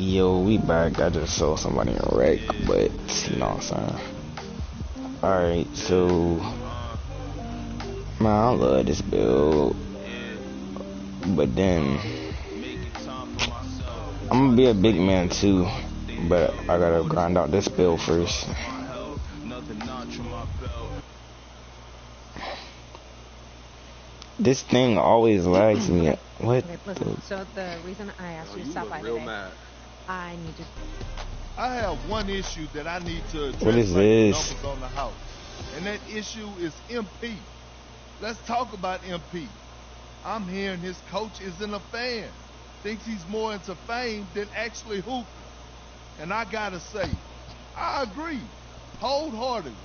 Yo, we back. I just saw somebody in wreck, but you know what I'm saying. Alright, so man, I love this build, but then I'm gonna be a big man too, but I gotta grind out this build first. This thing always lags me. What? Okay, listen, so the reason I asked you to stop by today, I need to... I have one issue that I need to address. What is this? On the house, and that issue is MP. Let's talk about MP. I'm hearing his coach isn't a fan. Thinks he's more into fame than actually hooping. And I gotta say, I agree, wholeheartedly.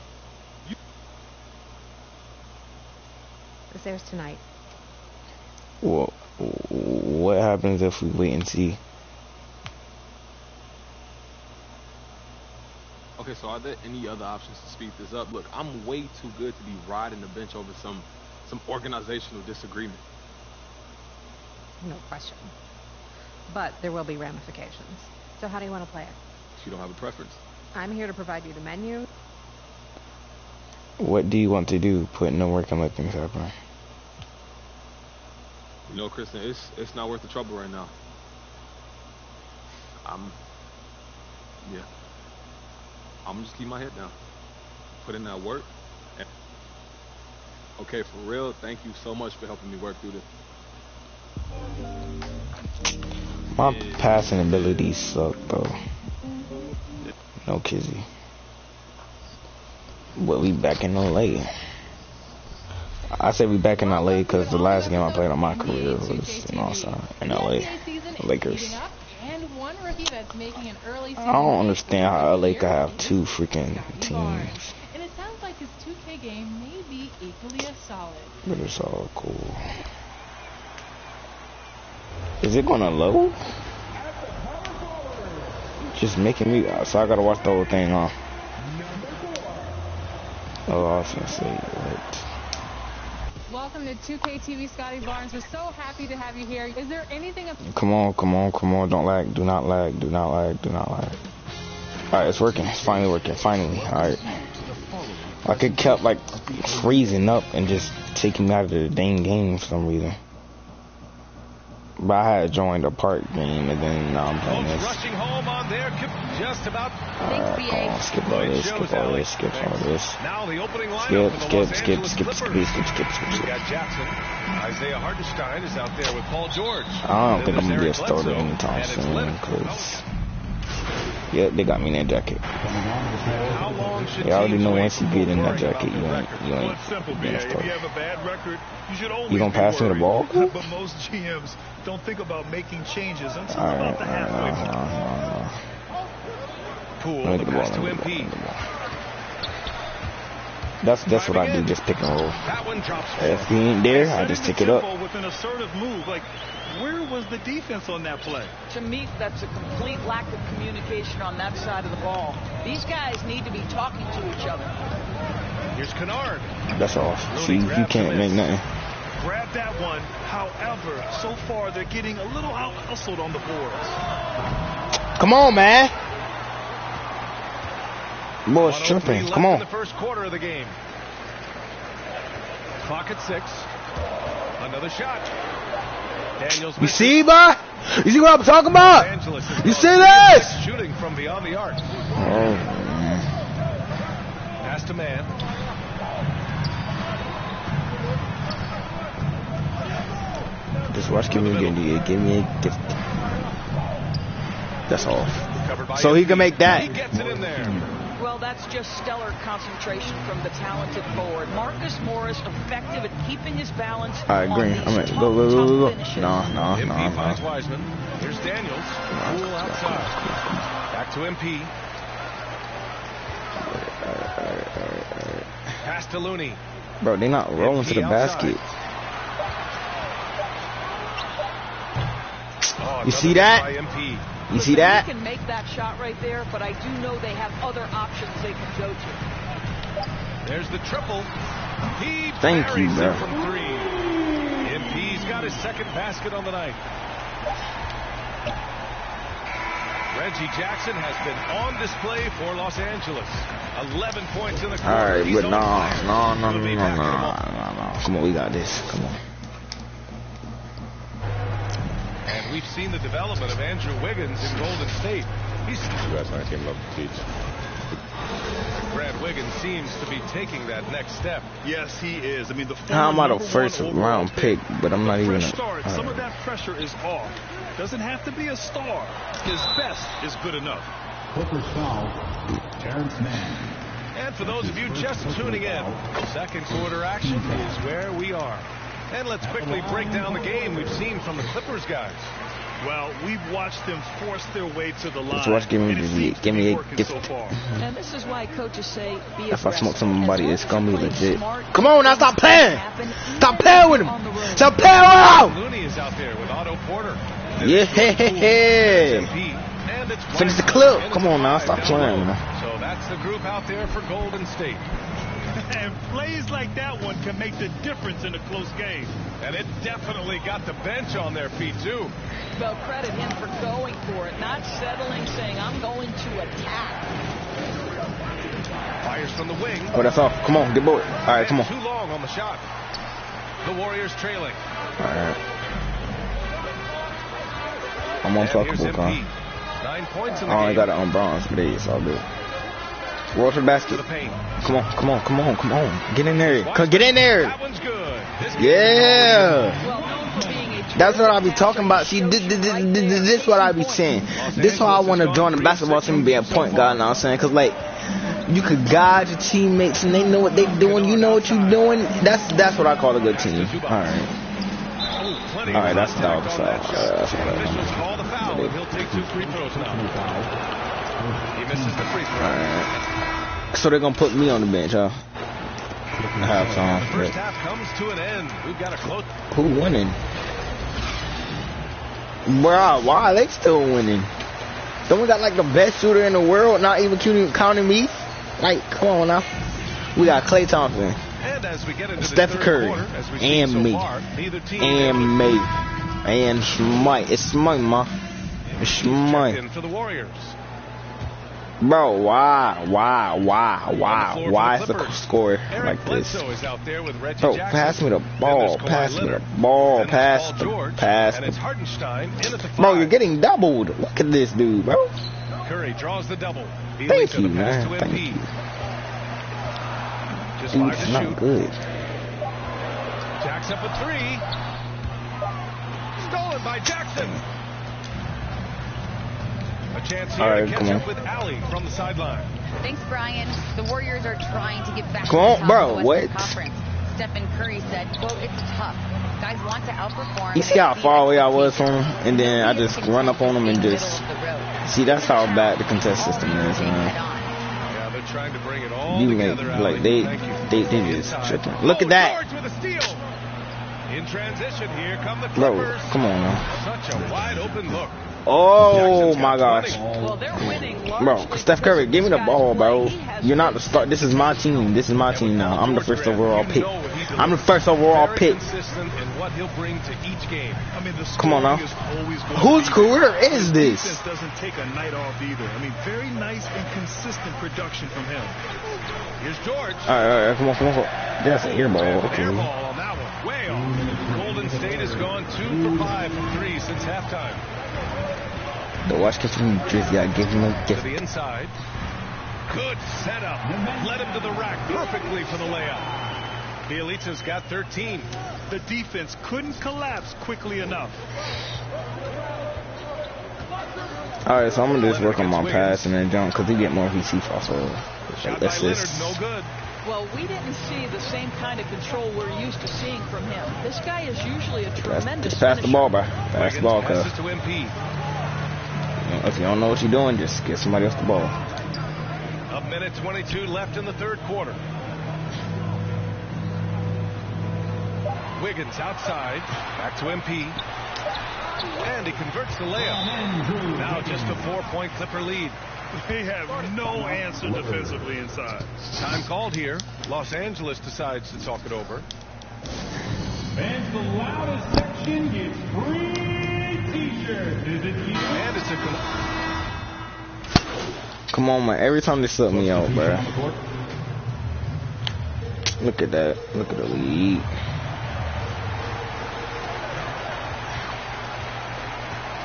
This airs tonight. Well, what happens if we wait and see? Okay, so are there any other options to speed this up? Look, I'm way too good to be riding the bench over some organizational disagreement. No question. But there will be ramifications. So how do you want to play it? You don't have a preference. I'm here to provide you the menu. What do you want to do? Put in the work and let things happen. You know, Kristen, it's not worth the trouble right now. I'm just keep my head down. Put in that work. And okay, for real, thank you so much for helping me work through this. My passing abilities suck, bro. No kizzy. But we back in LA. I say we back in LA because the last game I played on my career was, you know, in LA. Lakers. I don't understand how LA could have two freaking teams. And it sounds like his 2K game may be equally as solid. But it's all cool. Is it gonna load? Just making me, so I gotta watch the whole thing, huh? Oh, I was gonna say, what? Welcome to 2K TV, Scotty Barnes. We're so happy to have you here. Is there anything... Come on. Don't lag. Do not lag. Alright, it's working. It's finally working. Finally. Alright. Like it kept like freezing up and just taking me out of the dang game for some reason. But I had joined a park game and then now I'm playing this. Rushing home on there, just about. Skip all this. Now the opening line. Skip. We got Jackson. Isaiah Hartenstein is out there with Paul George. I don't think I'm gonna be a starter anytime soon because they got me in that jacket. I already know once you get in that jacket, you ain't gonna start. You gonna pass me the ball? But most GMs don't think about making changes until about the halfway mark. Poole, the pass to MP. That's what I do, just pick and roll. If he ain't there, I just take it up. With an assertive move, like where was the defense on that play? To me, that's a complete lack of communication on that side of the ball. These guys need to be talking to each other. Here's Kennard. That's off. See, you can't make nothing. Grab that one. However, so far they're getting a little out hustled on the boards. Come on, man. Boy's tripping. Come on. The first quarter of the game. Clock at 6. Another shot. Daniels. You see, boy? You see what I'm talking about? You see this? Shooting from beyond the arc. Pass to man. Just watch. Give me a gift. That's off. So he can make that. He gets it in there. Well, that's just stellar concentration from the talented forward. Marcus Morris effective at keeping his balance. I agree. Go. No. MP finds Wiseman. Here's Daniels. Poole outside. Back to MP. Pass to Looney. Bro, they not rolling to the basket. You see that? You see that? He can make that shot right there, but I do know they have other options they can go to. There's the triple. He Thank you, bro. from 3. MP's got his second basket on the night. Reggie Jackson has been on display for Los Angeles. 11 points in the quarter. All right, He's but on no. fire. Come on, we got this. Come on. And we've seen the development of Andrew Wiggins in Golden State. He's You guys aren't came up to teach. Brad Wiggins seems to be taking that next step. Yes, he is. I mean, the How am I the #1 first overall round pick, but I'm not even fresh a... start. all Some right. of that pressure is off. Doesn't have to be a star. His best is good enough. Clippers foul. Terrence Mann. And for those of you just tuning in, second quarter action is where we are. And let's quickly break down the game we've seen from the Clippers guys. Well, we've watched them force their way to the line. Let's watch. Give me a gift. And this is why coaches say be If I smoke aggressive. somebody, As it's gonna be long as you play legit. smart, Come on now, stop playing. happen Stop playing with him. on the road. Stop playing with him. Looney is out there with Otto Porter. Yeah. And it's Finish the White clip. and Come it's on now, five stop down playing, low. man. So that's the group out there for Golden State. And plays like that one can make the difference in a close game. And it definitely got the bench on their feet, too. Well, credit him for going for it, not settling, saying, I'm going to attack. Fires from the wing. Oh, that's off. Come on, get bored. All right, come on. Too long on the shot. The Warriors trailing. All right. I'm And here's unfuckable, Carl. Embiid. 9 points in the I only game. got it on bronze, but it's all good. Roll to the To basket. the paint. Come on. Get in there. Get in there. That one's good. This game Yeah. Well, known for being a That's what I be talking about. See, this what I be saying. This how I want to join the basketball team and be a point guard, you know what I'm saying? Because, like, you could guide your teammates and they know what they doing. You know what you doing. That's what I call a good team. All right. Plenty All right, of that's contact the on foul. that shot. That's what I And want. officials call the foul, and he'll take 2 free throws now. He misses the free throw. All right. So they're going to put me on the bench, huh? Halftime. The first half comes to an end. We've got a close. Who winning? Bro, why are they still winning? Don't we got like the best shooter in the world, not even counting me? Like, come on now. We got Klay Thompson, And as we get into Steph the third Curry, quarter, as we've and seen so me, far, neither team and me, and Smite. It's Smite, ma. It's Smite. in for the Warriors. Bro, why is the Clippers. score Eric like this? Bledsoe is out there with Reggie Bro, Jackson. pass me the Then ball, there's Kawhi pass me the Leonard. ball, Then pass there's the, Paul George, pass and it's the. Hartenstein in at the 5. Bro, you're getting doubled. Look at this dude, bro. Curry draws the double. He Thank leads to you, the pass man. to Thank Embiid. you. Just Dude, 5 it's to not shoot. good. Jacks up a 3. Stolen by Jackson. A chance here All right, to catch come on. up with Allie from the sideline. Thanks, Brian. The Warriors are trying to get back Come to on, the top bro, of the Western what? Conference. Stephen Curry said, quote, it's tough. Guys want to outperform. You see how far away I was from him, and then I just run up on him and just see. That's how bad the contest system is, man. Yeah, they're trying to bring it all You make together. like Allie. Thank you. they just tripping. Look at that, George with a steal. In transition, here come the bro. Clippers. Come on, man. Such a wide open look. Oh Jackson's my got gosh, 20. Well, they're winning bro. largely Steph Curry, give me the because ball, this bro. guy, he has You're not the start. This is my team. This is my team now. I'm the first overall pick. I'm the first overall Very pick. consistent in what he'll bring to each game. I mean, the Come on now. scoring is always going Whose to be career there. is this? Defense doesn't take a night off either. I mean, very nice and consistent production from him. Here's George. All right, come on. That's an air ball. Air Okay. ball on that one. Way off. Golden State has gone 2 for 5 from 3 since halftime. The Washington Jersey, I give him a To gift. the inside. Good setup. Led him to the rack perfectly for the layup. Bielitsa's got 13. The defense couldn't collapse quickly enough. All right, so I'm gonna just work on my pass and then jump because he get more VC also. Shot by That's Leonard, just. no good. Well, we didn't see the same kind of control we're used to seeing from him. This guy is usually a tremendous Just pass the ball, bro. Pass the Wiggins ball, passes cuz. to MP. If you don't know what you're doing, just get somebody else the ball. A minute 22 left in the third quarter. Wiggins outside. Back to MP. And he converts the layup. Now just a 4-point Clipper lead. They have no answer defensively inside. Time called here. Los Angeles decides to talk it over. Fans, the loudest section gets free t-shirts. Is it you? And it's a Come on, man. Every time they sub me out, bro. Look at that. Look at the lead.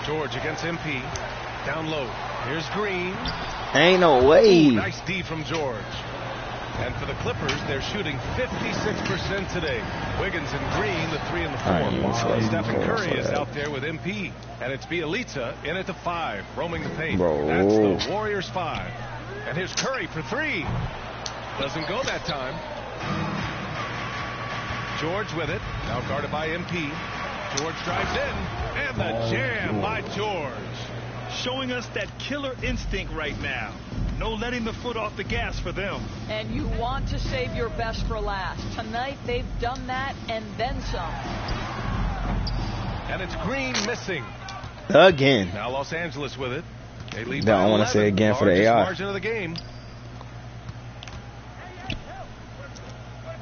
George against MP. Down low. Here's Green. Ain't no way. Ooh, nice D from George. And for the Clippers, they're shooting 56% today. Wiggins and Green, the 3 and the 4. While Stephen Curry is out there with MP. And it's Bielitsa in at the 5, roaming the paint. Bro. That's the Warriors 5. And here's Curry for 3. Doesn't go that time. George with it. Now guarded by MP. George drives in. And the jam by George. Showing us that killer instinct right now. No letting the foot off the gas for them. And you want to save your best for last. Tonight, they've done that and then some. And it's Green missing. Again. Now Los Angeles with it. They lead Don't by want to say again for the AI. Margin of the game.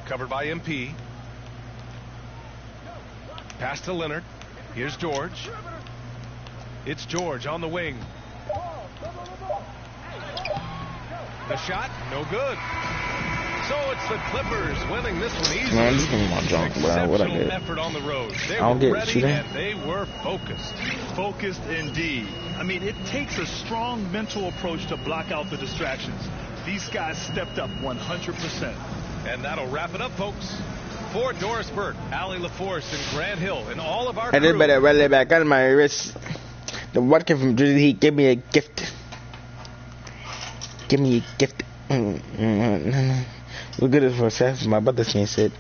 Covered by MP. Pass to Leonard. Here's George. It's George on the wing. The shot, no good. So it's the Clippers winning this one easily. Man, this is my junk, bro. What I get? Effort on the road. They I don't were get ready shooting. and they were focused. Focused indeed. I mean, it takes a strong mental approach to block out the distractions. These guys stepped up 100%. And that'll wrap it up, folks. For Doris Burke, Allie LaForce, and Grant Hill, and all of our I did crew. better rally back on my wrist. The Watkin from Jersey, he gave me a gift. Give me a gift. Look at this for a second. My brother can't sit.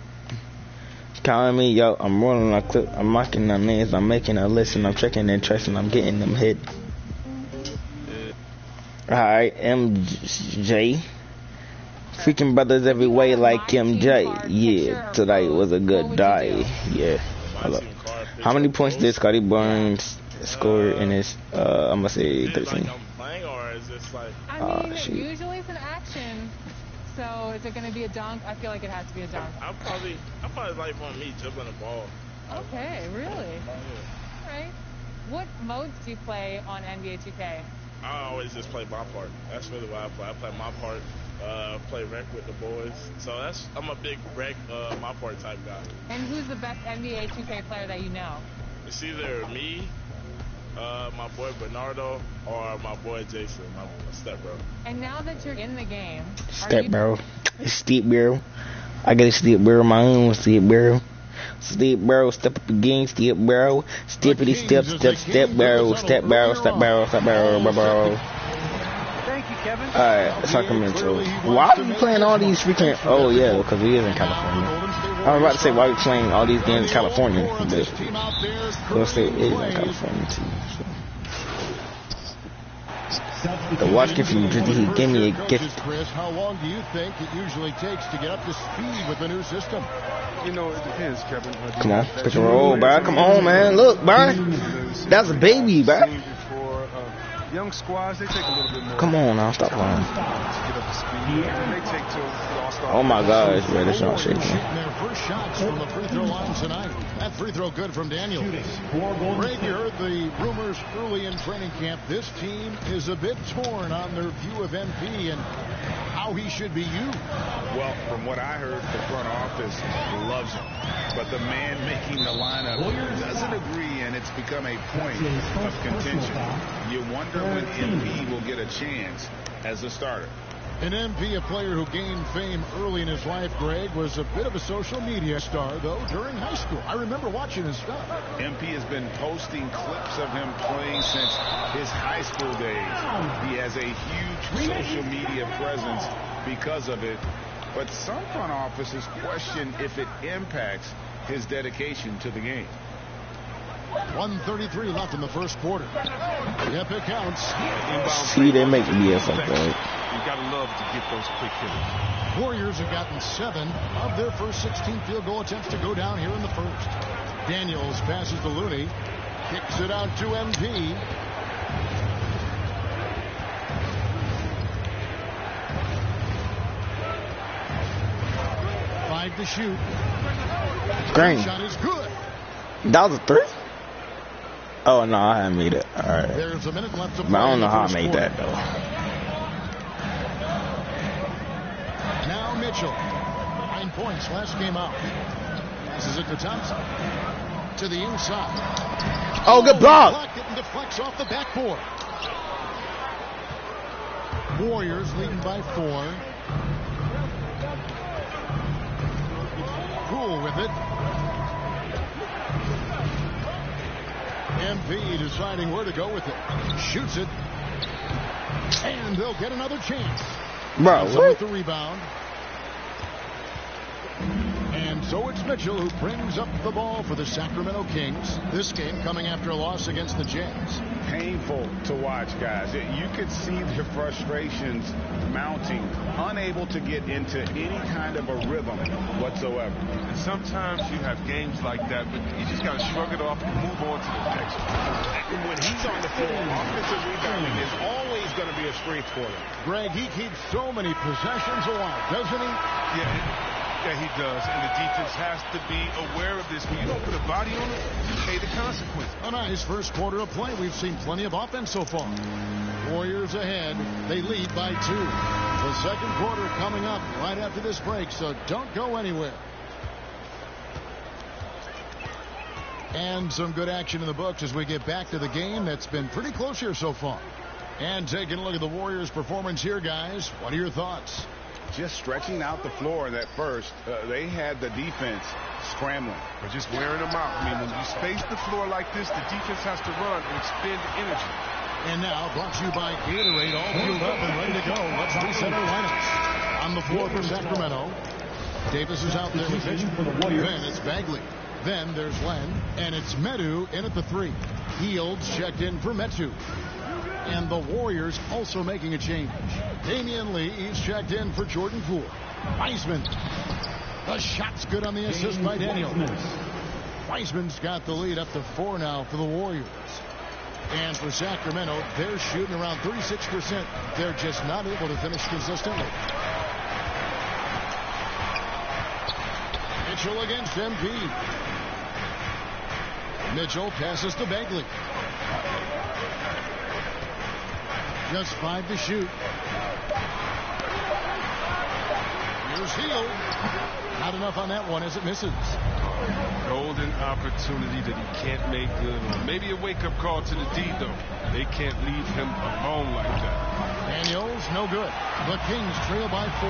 Calling me, yo, I'm rolling a clip. I'm marking the names. I'm making a list, and I'm checking and tracing. I'm getting them hit. Alright, MJ. Freaking brothers every way like MJ. Yeah, tonight was a good day. Yeah. Hello. How many points did Scotty Barnes score in his, I'm gonna say 13? I mean, usually it's an action. So is it going to be a dunk? I feel like it has to be a dunk. I probably like want me jumping the ball. Okay, really? All right. What modes do you play on NBA 2K? I always just play my part. That's really what I play. I play my part. Play rec with the boys. So I'm a big rec, my part type guy. And who's the best NBA 2K player that you know? It's either me, my boy Bernardo, or my boy Jason, my step bro. And now that you're in the game, Step bro. It's Step bro. I got a Step bro, my own Step bro. Step bro, step up the game, Step bro. Steppity step, step bro, step bro, step bro, step bro, bro. Thank you, Kevin. Alright, Sacramento. Why are you playing all these freaking... Oh, yeah, because we is in California. I was about to say, why are you playing all these games in California? But Golden State is in California, too. So. The Watkin from Jersey, he gave me a gift. Chris, how long do you think it usually takes to get up to speed with the new system? You know, it depends, Kevin. Come on, pick and roll, bro. Come on, man. Look, bro. That's a baby, bro. Young squads, they take a little bit more. Come on now, stop lying. To get up to speed. And they take to Oh my gosh, bro, this not shaking. Their first shots from the free throw line tonight. That free throw good from Daniels. Greg, you heard the rumors early in training camp. This team is a bit torn on their view of MP and how he should be used. Well, from what I heard, the front office loves him. But the man making the lineup doesn't agree, and it's become a point of contention. You wonder when MP will get a chance as a starter. An MP, a player who gained fame early in his life, Greg, was a bit of a social media star, though, during high school. I remember watching his stuff. MP has been posting clips of him playing since his high school days. He has a huge social media presence because of it. But some front offices question if it impacts his dedication to the game. 1:33 left in the first quarter. Yep, it counts. See, they make BS like that. You gotta love to get those quick hitters. Warriors have gotten 7 of their first 16 field goal attempts to go down here in the first. Daniels passes to Looney. Kicks it out to MP. Five to shoot. Green. Shot is good. That was a 3? Oh, no, I haven't made it. All right. There's a minute left to play. But I don't know how I made that, though. Mitchell. 9 points last game out. Passes it to Thompson. To the inside. Oh, good block. It deflects off the backboard. Warriors leading by 4. Cool with it. MP deciding where to go with it. Shoots it. And they'll get another chance. Bro, what? With the rebound. And so it's Mitchell who brings up the ball for the Sacramento Kings. This game coming after a loss against the Jazz. Painful to watch, guys. You could see their frustrations mounting, unable to get into any kind of a rhythm whatsoever. And sometimes you have games like that, but you just got to shrug it off and move on to the next one. And when he's on the floor, offensive rebounding is always going to be a strength for them. Greg, he keeps so many possessions alive, doesn't he? Yeah, he does. And the defense has to be aware of this. When you don't put a body on it, you pay the consequence. A nice first quarter of play. We've seen plenty of offense so far. Warriors ahead. They lead by 2. The second quarter coming up right after this break, so don't go anywhere. And some good action in the books as we get back to the game that's been pretty close here so far. And taking a look at the Warriors' performance here, guys. What are your thoughts? Just stretching out the floor in that first. They had the defense scrambling. We're just wearing them out. I mean, when you space the floor like this, the defense has to run and expend energy. And now, brought to you by Gatorade, all fueled up and ready to go. Let's reset our lineups. On the floor for Sacramento, Davis is out there with it. Then it's Bagley. Then there's Len. And it's Metu in at the 3. Fields checked in for Metu. And the Warriors also making a change. Damian Lee is checked in for Jordan Poole. Wiseman. The shot's good on the assist by Daniel. Wiseman's got the lead up to 4 now for the Warriors. And for Sacramento, they're shooting around 36%. They're just not able to finish consistently. Mitchell against MP. Mitchell passes to Bagley. Just 5 to shoot. Here's Hield. Not enough on that one as it misses. Golden opportunity that he can't make good on. Maybe a wake-up call to the D, though. They can't leave him alone like that. Daniels, no good. The Kings trail by 4.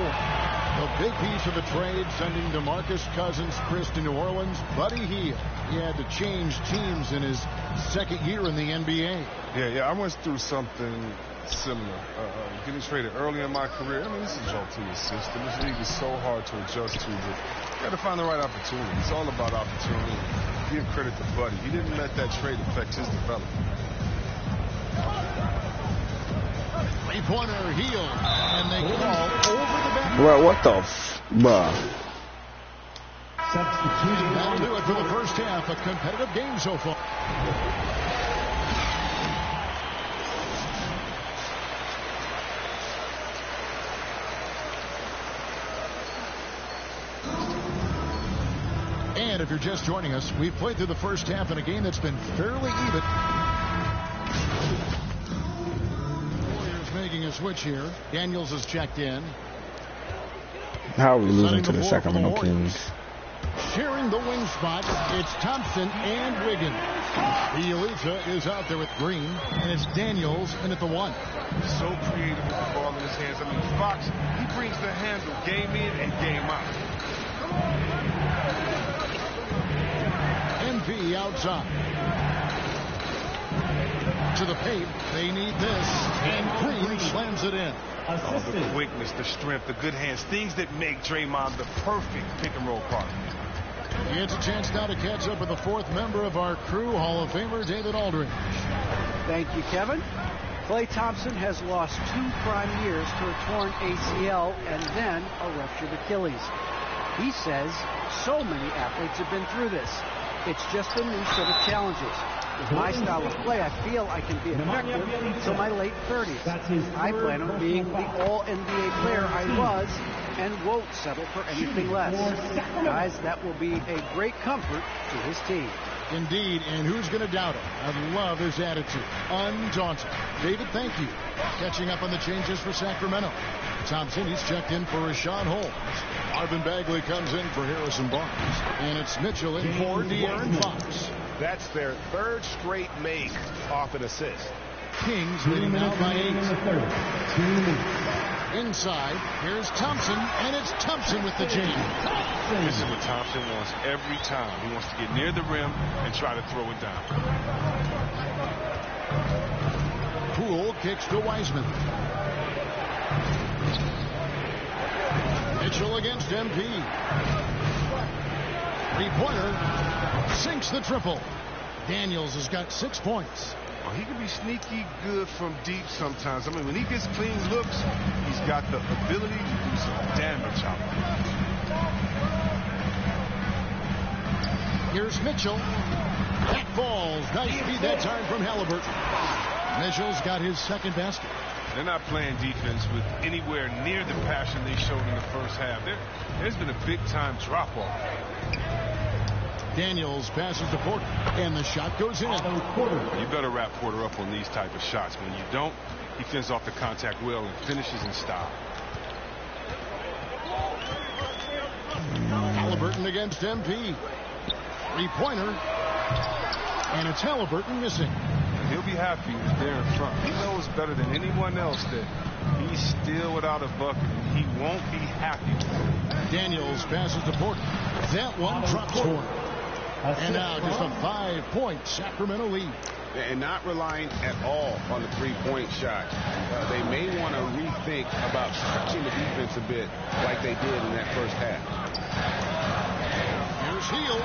The big piece of the trade sending DeMarcus Cousins-Christ to New Orleans, Buddy Hield. He had to change teams in his second year in the NBA. Yeah, I went through something similar. Getting traded early in my career. I mean, this is all to the system. This league is so hard to adjust to, but you got to find the right opportunity. It's all about opportunity. Give credit to Buddy. He didn't let that trade affect his development. Three-pointer Hield, and they call over the back. Bro, what the bruh? That'll do it for the first half. A competitive game so far. And if you're just joining us, we've played through the first half in a game that's been fairly even. Warriors making a switch here. Daniels is checked in. How are we losing to the Sacramento Kings? Sharing the wing spot, it's Thompson and Wiggins. Bielitsa is out there with Green, and it's Daniels in at the 1. So creative with the ball in his hands. I mean, Fox, he brings the handle game in and game out. MP outside. To the paint. They need this. And Green slams it in. The quickness, the strength, the good hands. Things that make Draymond the perfect pick-and-roll partner. It's a chance now to catch up with the 4th member of our crew, Hall of Famer David Aldridge. Thank you, Kevin. Klay Thompson has lost 2 prime years to a torn ACL and then a ruptured Achilles. He says so many athletes have been through this. It's just a new set of challenges. With my style of play, I feel I can be effective until my late 30s. I plan on being the all-NBA player I was and won't settle for anything less. Guys, that will be a great comfort to his team. Indeed, and who's going to doubt him? I love his attitude. Undaunted. David, thank you. Catching up on the changes for Sacramento. Thompson, he's checked in for Rashawn Holmes. Marvin Bagley comes in for Harrison Barnes. And it's Mitchell in for De'Aaron Fox. That's their third straight make off an assist. Kings leading out by 8. Inside, here's Thompson, and it's Thompson with the jam. This is what Thompson wants every time. He wants to get near the rim and try to throw it down. Poole kicks to Wiseman. Mitchell against MP. Three-pointer sinks the triple. Daniels has got 6 points. Oh, he can be sneaky good from deep sometimes. I mean, when he gets clean looks, he's got the ability to do some damage out there. Here's Mitchell. That falls. Nice feed that time from Halliburton. Mitchell's got his second basket. They're not playing defense with anywhere near the passion they showed in the first half. There's been a big-time drop-off. Daniels passes to Porter, and the shot goes in. You better wrap Porter up on these type of shots. When you don't, he fends off the contact well and finishes in style. Halliburton against MP. Three-pointer, and it's Halliburton missing. He'll be happy with there in front. He knows better than anyone else that he's still without a bucket, and he won't be happy. Daniels passes to Porter. That one drops Porter. And now just a 5-point Sacramento lead. And not relying at all on the three-point shot. They may want to rethink about stretching the defense a bit like they did in that first half. Here's Hield.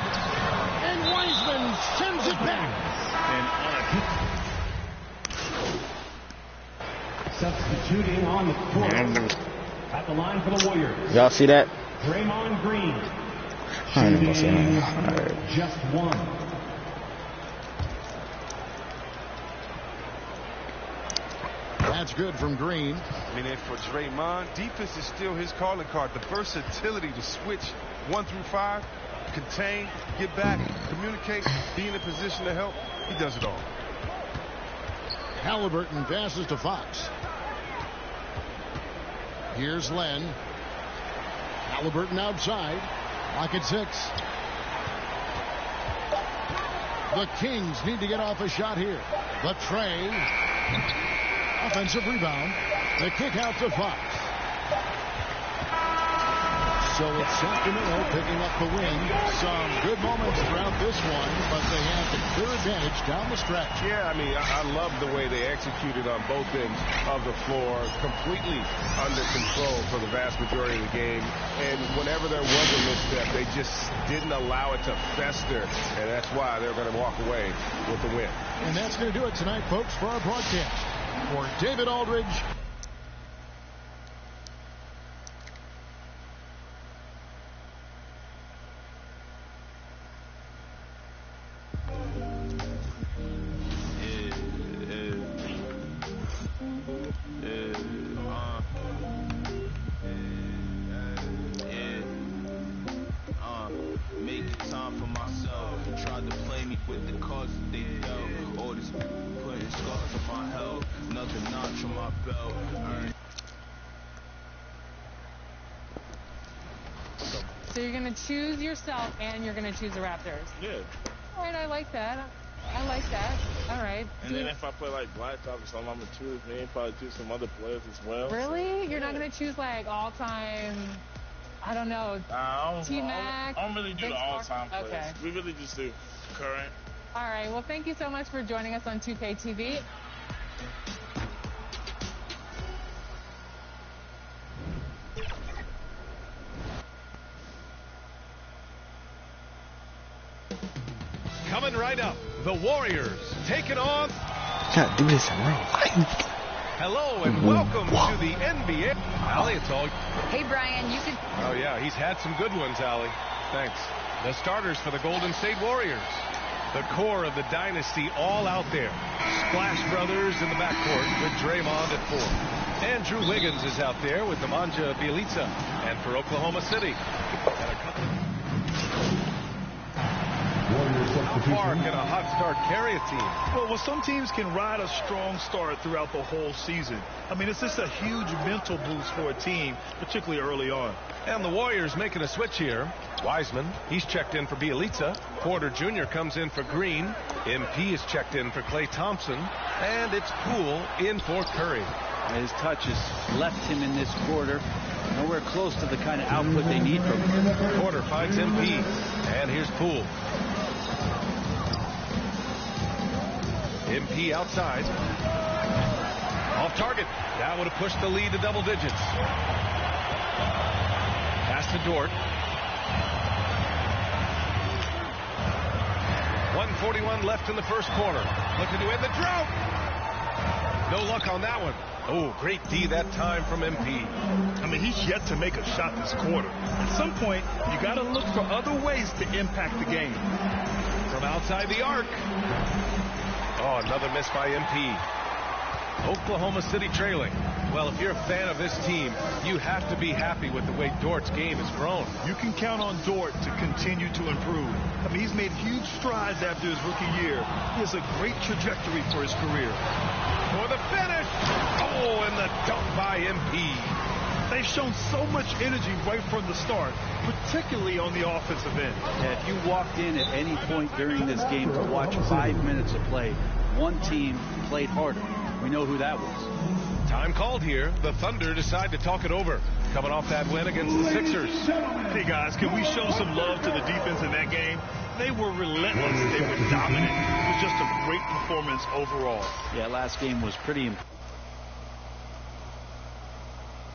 And Wiseman sends it back. Substituting on the court at the line for the Warriors. Y'all see that? Draymond Green. I ain't gonna say nothing. Right. Just one. That's good from Green. I mean, and for Draymond, defense is still his calling card. The versatility to switch 1 through 5, contain, get back, communicate, be in a position to help. He does it all. Halliburton passes to Fox. Here's Len. Halliburton outside. Lock at 6. The Kings need to get off a shot here. The tray. Offensive rebound. The kick out to Fox. So it's Sacramento picking up the win. Some good moments throughout this one, but they have the clear advantage down the stretch. Yeah, I mean, I love the way they executed on both ends of the floor, completely under control for the vast majority of the game. And whenever there was a misstep, they just didn't allow it to fester, and that's why they're going to walk away with the win. And that's going to do it tonight, folks, for our broadcast. For David Aldridge. So you're going to choose yourself and you're going to choose the Raptors? Yeah. All right, I like that. I like that. All right. And then if I play like Blacktop or something, I'm going to choose me, probably choose some other players as well. Really? So, you're not going to choose like all-time, I don't know, T-Mac? I don't really do the all-time players. Okay. We really just do current. All right. Well, thank you so much for joining us on 2K TV. Coming right up, the Warriors taking on. Can't do this alone. Hello and welcome to the NBA. Allie, it's all. Hey, Brian, you could. Oh, yeah, he's had some good ones, Allie. Thanks. The starters for the Golden State Warriors. The core of the dynasty all out there. Splash Brothers in the backcourt with Draymond at 4. Andrew Wiggins is out there with Nemanja Bjelica. And for Oklahoma City. And a couple. Warriors far can a hot start carry a team? Well, some teams can ride a strong start throughout the whole season. I mean, it's just a huge mental boost for a team, particularly early on. And the Warriors making a switch here. Wiseman, he's checked in for Bielitsa. Porter Jr. comes in for Green. MP is checked in for Klay Thompson. And it's Poole in for Curry. His touch has left him in this quarter. Nowhere close to the kind of output they need from him. Porter finds MP. And here's Poole. MP outside. Off target. That would have pushed the lead to double digits. Pass to Dort. 1:41 left in the first quarter. Looking to end the drought. No luck on that one. Oh, great D that time from MP. I mean, he's yet to make a shot this quarter. At some point, you got to look for other ways to impact the game. From outside the arc. Oh, another miss by MP. Oklahoma City trailing. Well, if you're a fan of this team, you have to be happy with the way Dort's game has grown. You can count on Dort to continue to improve. I mean, he's made huge strides after his rookie year. He has a great trajectory for his career. For the finish! Oh, and the dunk by MP. They've shown so much energy right from the start, particularly on the offensive end. Yeah, if you walked in at any point during this game to watch 5 minutes of play, one team played harder. We know who that was. Time called here. The Thunder decide to talk it over. Coming off that win against the Sixers. Hey, guys, can we show some love to the defense in that game? They were relentless. They were dominant. It was just a great performance overall. Yeah, last game was pretty important.